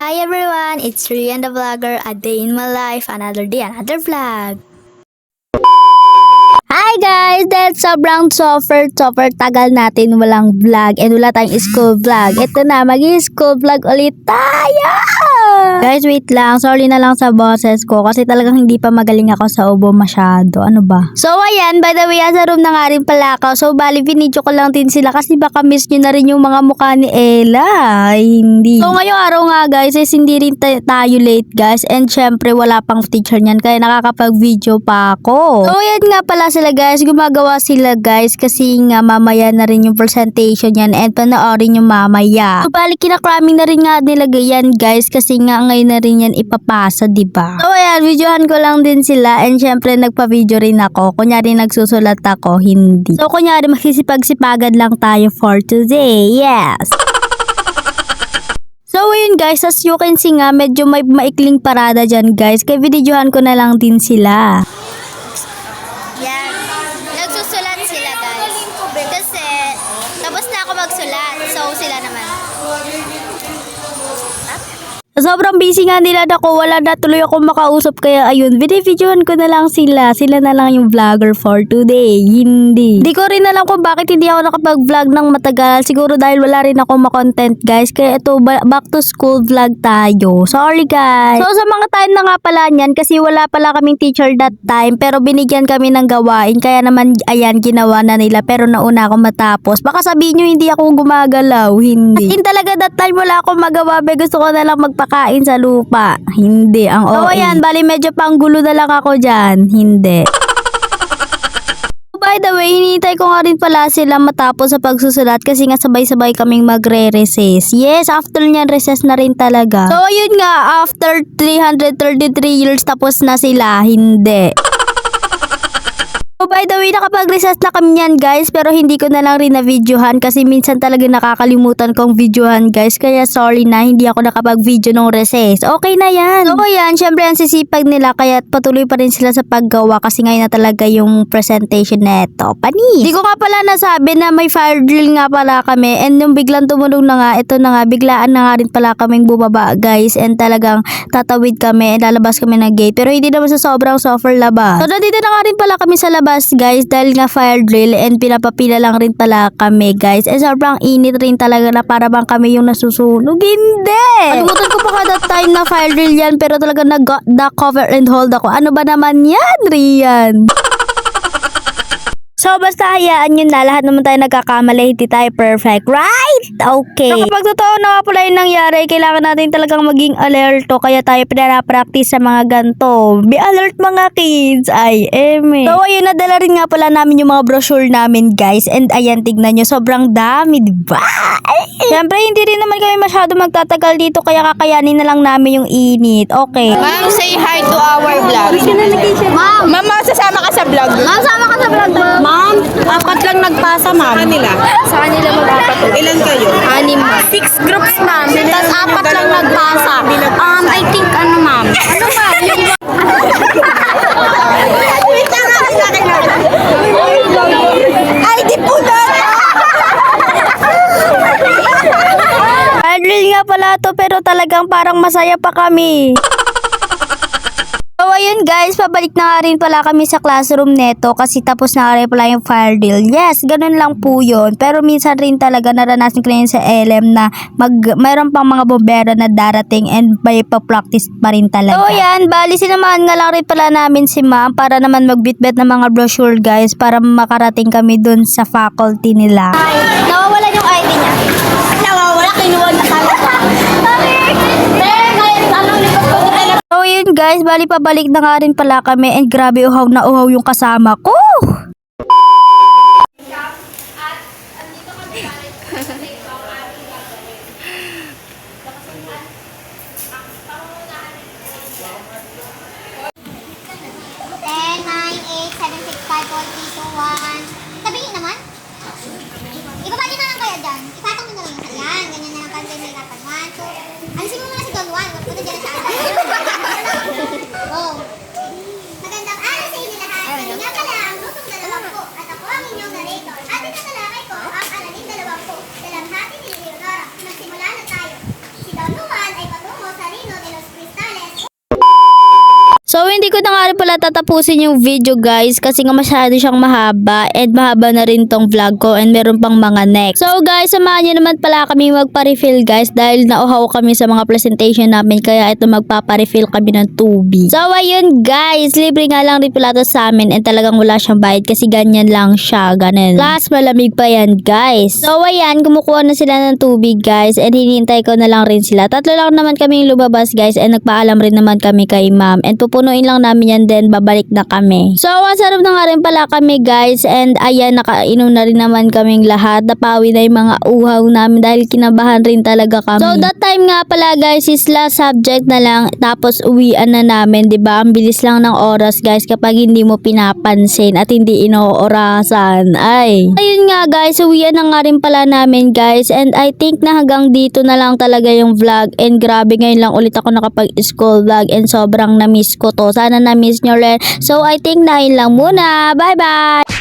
Hi everyone, it's Rian the Vlogger, a day in my life, another day, another vlog. Hi guys! Dahil sobrang super tagal natin walang vlog and wala tayong school vlog. Ito na, mag-school vlog ulit tayo! Guys, wait lang. Sorry na lang sa boses ko kasi talagang hindi pa magaling ako sa ubo masyado. Ano ba? So, ayan. By the way, sa room na nga rin pala ako. So, bali, binidyo ko lang din sila kasi baka miss nyo na rin yung mga mukha ni Ella. Ay, hindi. So, ngayong araw nga guys, is hindi rin tayo late guys. And syempre, wala pang teacher niyan kaya nakakapag-video pa ako. So, ayan nga pala sila guys. Gumagawa sila guys kasi nga mamaya na rin yung presentation yan and panoorin yung mamaya. So, bali, kinakraming na rin nga nilagay yan guys kasi nga ngayon na rin yan ipapasa, diba? So, ayan, videohan ko lang din sila and syempre nagpa-video rin ako. Kunyari nagsusulat ako, hindi. So, kunyari magsisipag-sipagan lang tayo for today. Yes! So, ayun guys, as you can see nga, medyo may maikling parada dyan guys. Kaya videohan ko na lang din sila. Yan. Nagsusulat sila guys. Kasi, tapos na ako magsulat. So, sila naman. Sobrang busy nga nila ako, wala na tuloy ako makausap kaya ayun, videohan ko na lang sila. Sila na lang yung vlogger for today. Hindi ko rin alam kung bakit hindi ako nakapag-vlog ng matagal. Siguro dahil wala rin ako makontent guys. Kaya ito, back to school vlog tayo. Sorry guys. So sa mga time na nga pala niyan, kasi wala pala kaming teacher that time, pero binigyan kami ng gawain. Kaya naman ayan, ginawa na nila pero nauna ako matapos. Baka sabihin nyo hindi ako gumagalaw. Hindi. Talaga that time wala akong magawa. Gusto ko na lang magpakain sa lupa. Hindi. Ang OA. So ayan, bali medyo panggulo na lang ako dyan. Hindi. By the way, hinihintay ko nga rin pala sila matapos sa pagsusulat kasi nga sabay-sabay kaming magre-recess. Yes, after nyan, recess na rin talaga. So, yun nga, after 333 years tapos na sila. Hindi. So, by the way, nakapag-recess na kami yan guys, pero hindi ko na lang rin na-videohan kasi minsan talaga nakakalimutan kong videohan guys, kaya sorry na hindi ako nakapag-video ng recess. Okay na yan. So yan, syempre ang sisipag nila kaya patuloy pa rin sila sa paggawa kasi ngayon na talaga yung presentation neto. Panis! Hindi ko nga pala nasabi na may fire drill nga pala kami and nung biglang tumulong na nga, ito na nga, biglaan na nga rin pala kaming bumaba guys and talagang tatawid kami and lalabas kami ng gate pero hindi naman sa sobrang suffer labas. So nandito na nga rin pala kami sa labas guys dahil nga fire drill and pinapapila lang rin pala kami guys and sobrang init rin talaga na para bang kami yung nasusunog. Hindi! Alimutan ko pa ka that time na fire drill yan pero talaga nag-the cover and hold ako. Ano ba naman yan, Rian? So, basta hayaan yun na. Lahat naman tayo nagkakamali. Hindi tayo perfect. Right? Okay. So, kapag totoo na nga pala yung nangyari, kailangan natin talagang maging alerto. Kaya tayo pinara-practice sa mga ganito. Be alert mga kids. Ay, eme. So, ayun, nadala rin nga pala namin yung mga brochure namin, guys. And ayan, tignan nyo. Sobrang dami, diba? Siyempre, hindi rin naman kami masyado magtatagal dito. Kaya kakayanin na lang namin yung init. Okay. Ma'am, say hi to our vlog. Ma'am! Ma'am, sasama ka sa vlog. Ma'am, sama ka sa vlog, ma'am. Ma'am, apat lang nagpasa, ma'am. Sa kanila? Sa kanila mag-apat. Ilan kayo? 6 groups, ma'am. Tapos 4 lang nagpasa. I think ano, ma'am? Ano, ma'am? Ay, di po na! Drill nga pala to pero talagang parang masaya pa kami. So ayun guys, pabalik na nga rin pala kami sa classroom neto kasi tapos na nga rin pala yung fire drill. Yes, ganun lang po yun. Pero minsan rin talaga naranasan ko na yun sa LM na mayroon pang mga bombero na darating and may pa-practice pa rin talaga. So yan, bali sinamahan nga lang rin pala namin si ma'am para naman magbitbit ng mga brochure guys para makarating kami dun sa faculty nila. Nawawala yung ID niya. Nawawala, kinuha na talaga. So yun guys, bali pabalik na nga rin pala kami and grabe uhaw na uhaw yung kasama ko. Sabihin naman. Ibabalik na lang kaya dyan. Ipatong mo na lang yan. Ganyan na lang pantay na hirapan. 1, 2. Alisin mo muna si Don Juan. Huwag ko na dyan sa akin. Oh. Magandang araw sa inyo lahat. Kami nga pala ang lutong 20 at ako ang inyong narrator. At itatalakay ko ang alaling 20. Dalamhati ni Leonora. Magsimula na tayo. Si Don Juan ay patungo sa So hindi ko na nga rin pala tatapusin yung video guys kasi nga masyado siyang mahaba and mahaba na rin tong vlog ko and meron pang mga next. So guys, samahan niyo naman pala kami magpa-refill guys dahil nauhaw kami sa mga presentation namin kaya ito magpapa-refill kami ng tubig. So ayun guys, libre nga lang rin pala to sa amin and talagang wala siyang bayad kasi ganyan lang siya, ganun. Plus malamig pa yan guys. So ayan, kumukuha na sila ng tubig guys and hinihintay ko na lang rin sila. Tatlo lang naman kaming lumabas guys and nagpaalam rin naman kami kay ma'am and pupunuin lang namin yan then babalik na kami. So masarap na nga rin pala kami guys and ayan, nakainom na rin naman kaming lahat. Napawi na yung mga uhaw namin dahil kinabahan rin talaga kami. So that time nga pala guys is last subject na lang tapos uwian na namin, 'di ba? Ang bilis lang ng oras guys kapag hindi mo pinapansin at hindi inoorasan. Ay. Ayun nga guys, uwian na nga rin pala namin guys and I think na hanggang dito na lang talaga yung vlog and grabe ngayon lang ulit ako nakapag-school vlog and sobrang na-miss ko to. Sana na-miss nyo rin. So I think na yun lang muna. Bye bye!